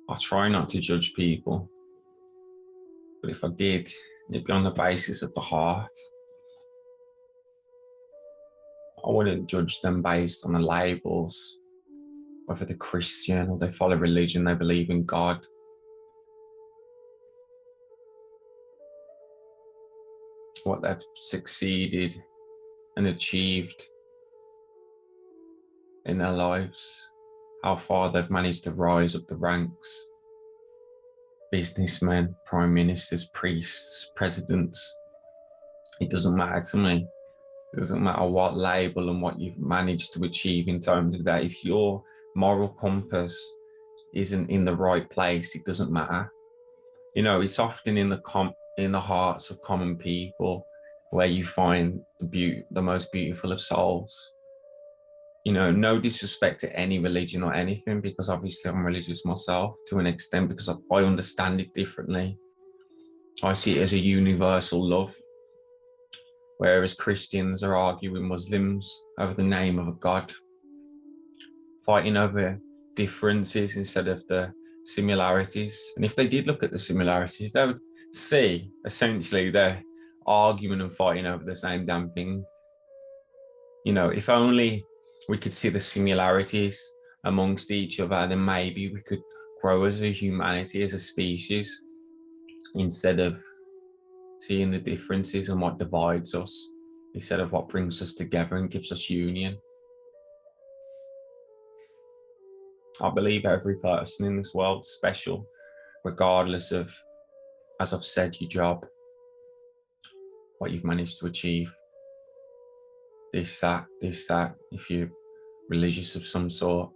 I try not to judge people, but if I did, it'd be on the basis of the heart. I wouldn't judge them based on the labels, whether they're Christian or they follow religion, they believe in God. What they've succeeded and achieved in their lives, how far they've managed to rise up the ranks. Businessmen, prime ministers, priests, presidents. It doesn't matter to me. It doesn't matter what label and what you've managed to achieve in terms of that. If your moral compass isn't in the right place, it doesn't matter. You know, it's often in the hearts of common people where you find the most beautiful of souls. You know, no disrespect to any religion or anything, because obviously I'm religious myself to an extent, because I understand it differently. I see it as a universal love, whereas Christians are arguing Muslims over the name of a God, fighting over differences instead of the similarities. And if they did look at the similarities, they would see essentially they're arguing and fighting over the same damn thing. You know, if only we could see the similarities amongst each other, then maybe we could grow as a humanity, as a species, instead of seeing the differences and what divides us, instead of what brings us together and gives us union. I believe every person in this world is special, regardless of, as I've said, your job, what you've managed to achieve, this, that. If you're religious of some sort,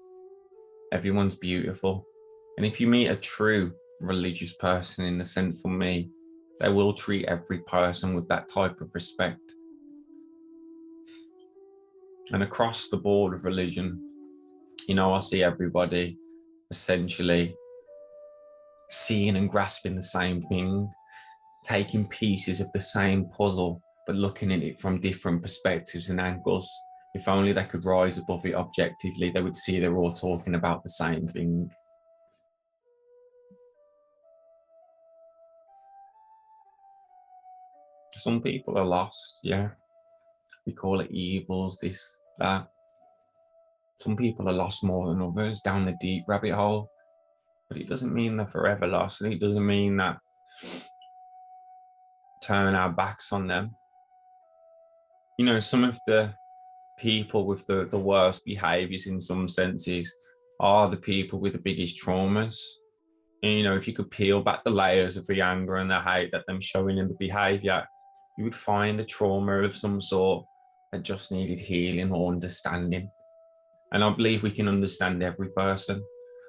everyone's beautiful. And if you meet a true religious person, in the sense for me, they will treat every person with that type of respect. And across the board of religion, you know, I see everybody essentially seeing and grasping the same thing, taking pieces of the same puzzle, but looking at it from different perspectives and angles. If only they could rise above it objectively, they would see they're all talking about the same thing. Some people are lost, yeah. We call it evils, this, that. Some people are lost more than others, down the deep rabbit hole. But it doesn't mean they're forever lost. And it doesn't mean that turn our backs on them. You know, some of the people with the worst behaviors in some senses are the people with the biggest traumas. And, you know, if you could peel back the layers of the anger and the hate that them showing in the behavior, you would find a trauma of some sort that just needed healing or understanding. And I believe we can understand every person.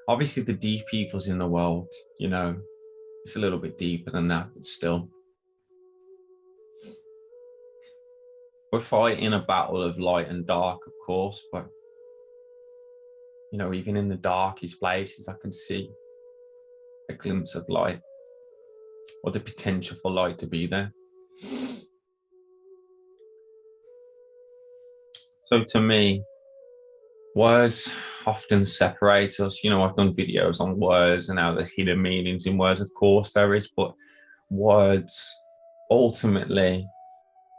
Obviously, the deep peoples in the world, you know, it's a little bit deeper than that, but still. We're fighting a battle of light and dark, of course, but, you know, even in the darkest places, I can see a glimpse of light, or the potential for light to be there. So to me, words often separate us. You know, I've done videos on words and how there's hidden meanings in words. Of course there is, but words ultimately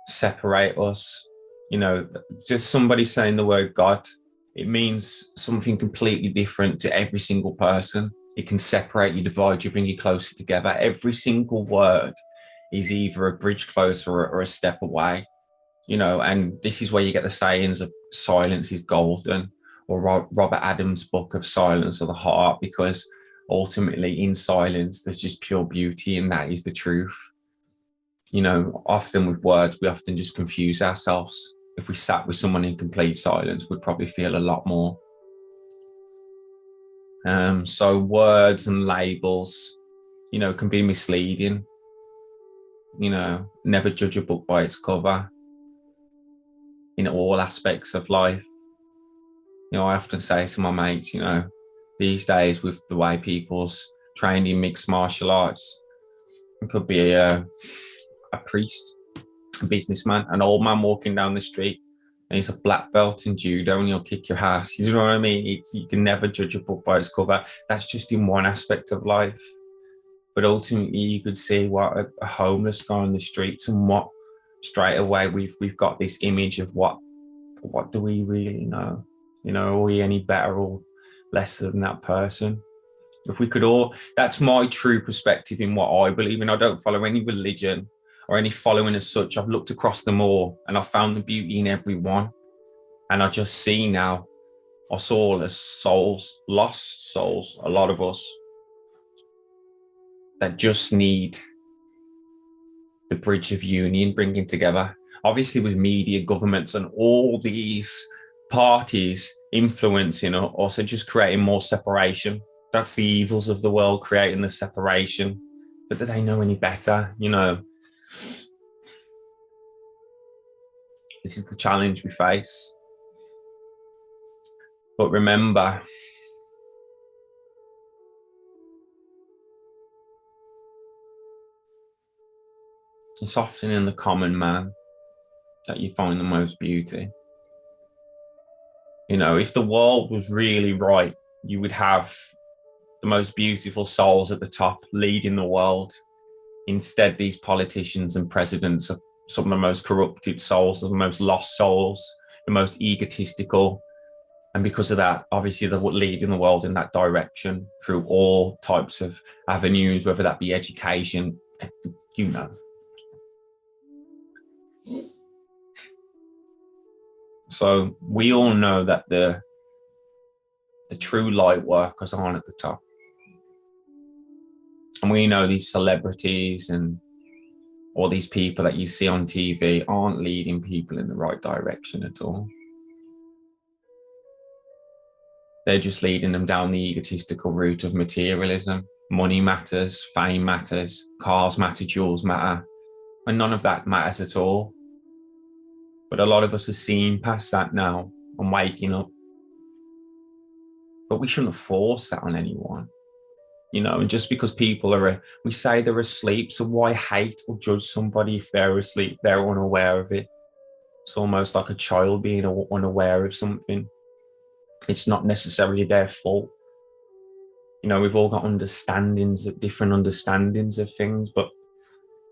separate us. You know, just somebody saying the word God, it means something completely different to every single person. It can separate you, divide you, bring you closer together. Every single word is either a bridge closer or a step away. You know, and this is where you get the sayings of silence is golden, or Robert Adams' book of Silence of the Heart, because ultimately in silence, there's just pure beauty, and that is the truth. You know, often with words, we often just confuse ourselves. If we sat with someone in complete silence, we'd probably feel a lot more. So words and labels, you know, can be misleading. You know, never judge a book by its cover in all aspects of life. You know, I often say to my mates, you know, these days with the way people's trained in mixed martial arts, it could be a priest, a businessman, an old man walking down the street, and he's a black belt in judo and he'll kick your ass. You know what I mean? You can never judge a book by its cover. That's just in one aspect of life. But ultimately, you could see what a homeless guy on the streets, and what straight away we've got this image of what do we really know? You know, are we any better or less than that person? If we could all, that's my true perspective in what I believe in. I don't follow any religion or any following as such. I've looked across them all and I've found the beauty in everyone. And I just see now us all as souls, lost souls, a lot of us, that just need the bridge of union bringing together. Obviously, with media, governments, and all these parties influencing us, are just creating more separation. That's the evils of the world, creating the separation. But do they know any better? You know, this is the challenge we face. But remember, it's often in the common man that you find the most beauty. You know, if the world was really right, you would have the most beautiful souls at the top leading the world. Instead, these politicians and presidents are some of the most corrupted souls, the most lost souls, the most egotistical. And because of that, obviously, they're leading the world in that direction through all types of avenues, whether that be education, you know. So we all know that the true light workers aren't at the top. And we know these celebrities and all these people that you see on TV aren't leading people in the right direction at all. They're just leading them down the egotistical route of materialism. Money matters, fame matters, cars matter, jewels matter. And none of that matters at all. But a lot of us are seeing past that now and waking up. But we shouldn't force that on anyone. You know, and just because people we say they're asleep, so why hate or judge somebody if they're asleep, they're unaware of it? It's almost like a child being unaware of something. It's not necessarily their fault. You know, we've all got different understandings of things, but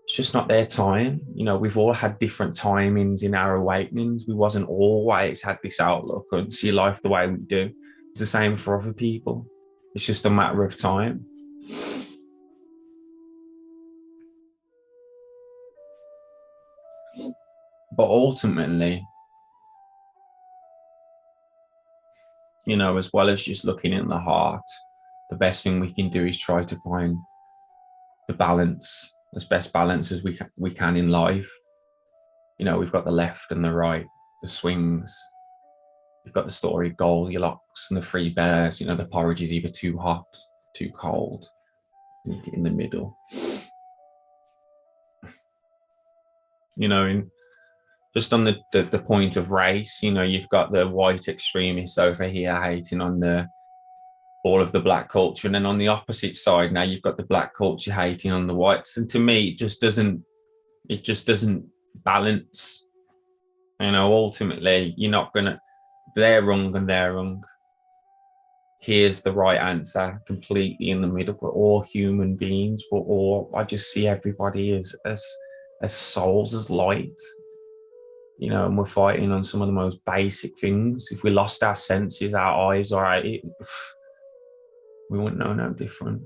it's just not their time. You know, we've all had different timings in our awakenings. We wasn't always had this outlook and see life the way we do. It's the same for other people. It's just a matter of time. But ultimately, you know, as well as just looking in the heart, the best thing we can do is try to find the balance, as best balance as we can in life. You know, we've got the left and the right, the swings. We've got the story of Goldilocks and the three bears. You know, the porridge is either too hot, too cold. You get in the middle. You know, in just on the point of race, you know, you've got the white extremists over here hating on all of the black culture, and then on the opposite side now you've got the black culture hating on the whites. And to me, it just doesn't balance. You know, ultimately, you're not gonna. They're wrong and they're wrong. Here's the right answer, completely in the middle. We're all human beings. I just see everybody as souls, as light. You know, and we're fighting on some of the most basic things. If we lost our senses, our eyes, we wouldn't know no different.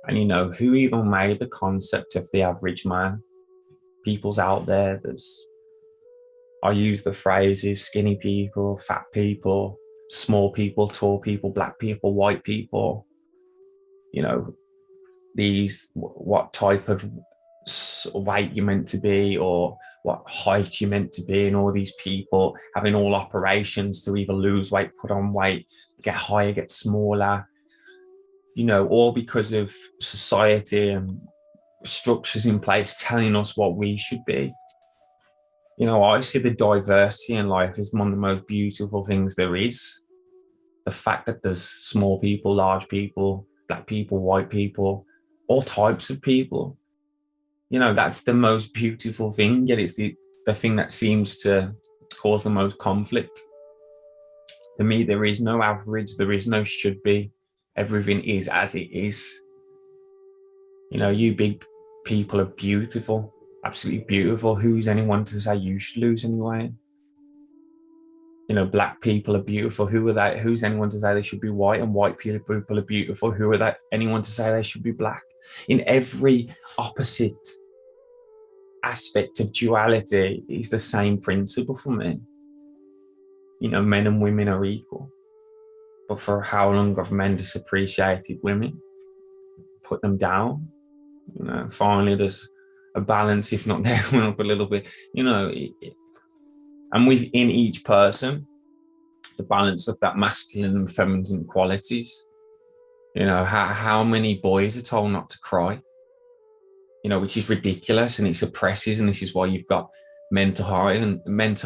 And you know, who even made the concept of the average man? People's out there. I use the phrases skinny people, fat people, small people, tall people, black people, white people. You know, what type of weight you're meant to be or what height you're meant to be, and all these people having all operations to either lose weight, put on weight, get higher, get smaller, you know, all because of society and structures in place telling us what we should be. You know, I see the diversity in life as one of the most beautiful things there is. The fact that there's small people, large people, black people, white people, all types of people. that's the most beautiful thing, yet it's the thing that seems to cause the most conflict. To me, there is no average, there is no should be. Everything is as it is. You big people are beautiful, absolutely beautiful. Who's anyone to say you should lose anyway? Black people are beautiful. Who are they? Who's anyone to say they should be white? And white people are beautiful. Who are that? Anyone to say they should be black? In every opposite aspect of duality is the same principle for me. Men and women are equal. But for how long have men disappreciated women, put them down? Finally there's a balance, if not going up a little bit, and within each person, the balance of that masculine and feminine qualities. How many boys are told not to cry, which is ridiculous, and it suppresses, and this is why you've got mental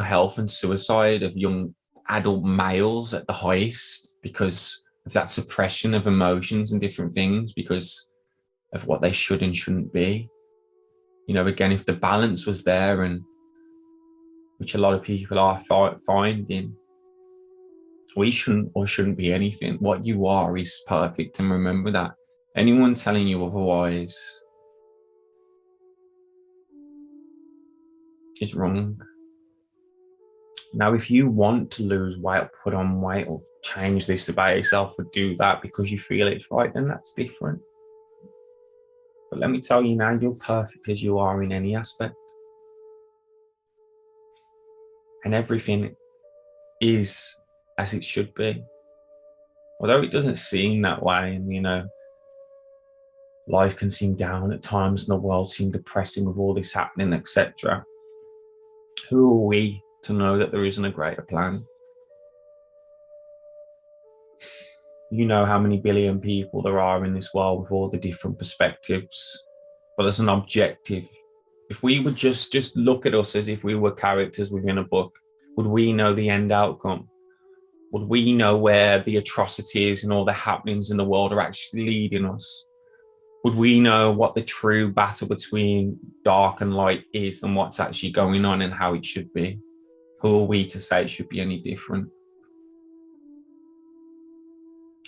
health and suicide of young adult males at the highest, because of that suppression of emotions and different things, because of what they should and shouldn't be. Again, if the balance was there, and which a lot of people are finding, we shouldn't be anything. What you are is perfect, and remember that. Anyone telling you otherwise is wrong. Now, if you want to lose weight or put on weight or change this about yourself or do that because you feel it's right, then that's different. But let me tell you now, you're perfect as you are in any aspect. And everything is as it should be. Although it doesn't seem that way, and life can seem down at times and the world seem depressing with all this happening, etc. Who are we to know that there isn't a greater plan? How many billion people there are in this world with all the different perspectives. But as an objective, if we would just look at us as if we were characters within a book, would we know the end outcome? Would we know where the atrocities and all the happenings in the world are actually leading us? Would we know what the true battle between dark and light is, and what's actually going on and how it should be? Who are we to say it should be any different?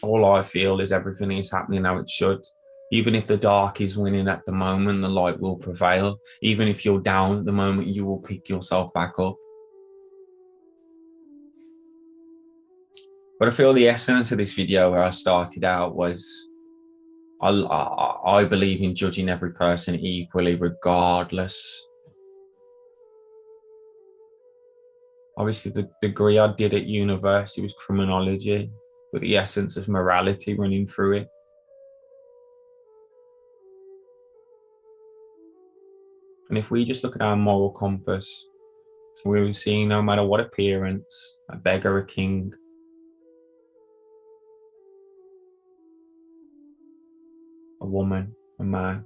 All I feel is everything is happening how it should. Even if the dark is winning at the moment, the light will prevail. Even if you're down at the moment, you will pick yourself back up. But I feel the essence of this video, where I started out, was I believe in judging every person equally, regardless. Obviously, the degree I did at university was criminology, with the essence of morality running through it. And if we just look at our moral compass, we will see, no matter what appearance, a beggar, a king, a woman, a man,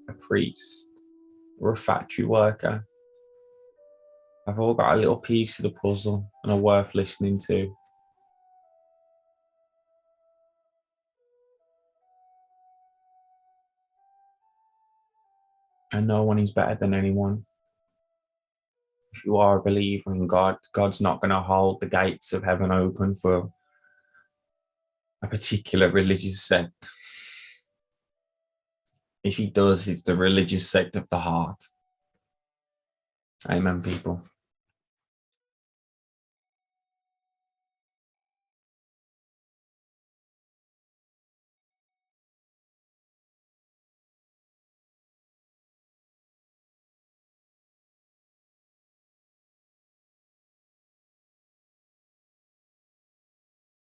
a priest, or a factory worker, have all got a little piece of the puzzle and are worth listening to. And no one is better than anyone. If you are a believer in God, God's not going to hold the gates of heaven open for a particular religious sect. If he does, it's the religious sect of the heart. Amen, people.